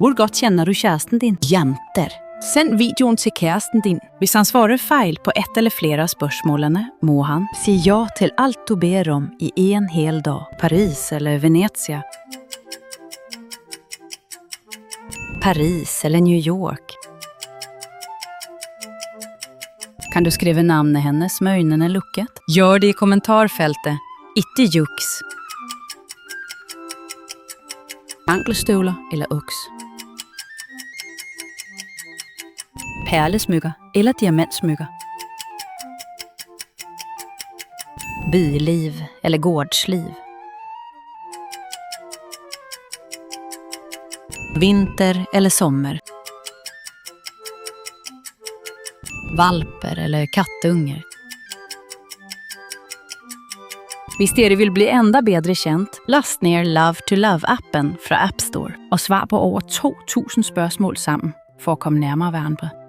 Hvor godt kender du kæresten din? Jenter. Send videoen til kæresten din. Hvis han svarer fejl på ett eller flere af spørgsmålene, må han sige ja til alt du ber om i en hel dag. Paris eller Venezia. Paris eller New York. Kan du skrive navnet hennes med øjnene lukket? Gør det i kommentarfeltet. Ikke jux. Ankelstøvler eller uks. Perlesmykker eller diamantsmykker. Byliv eller gårdsliv. Vinter eller sommer. Valper eller kattunger. Hvis dere vil bli enda bedre kendt, last ner Love to Love-appen fra App Store og svar på over 2000 spørgsmål sammen for at komme nærmere hverandre.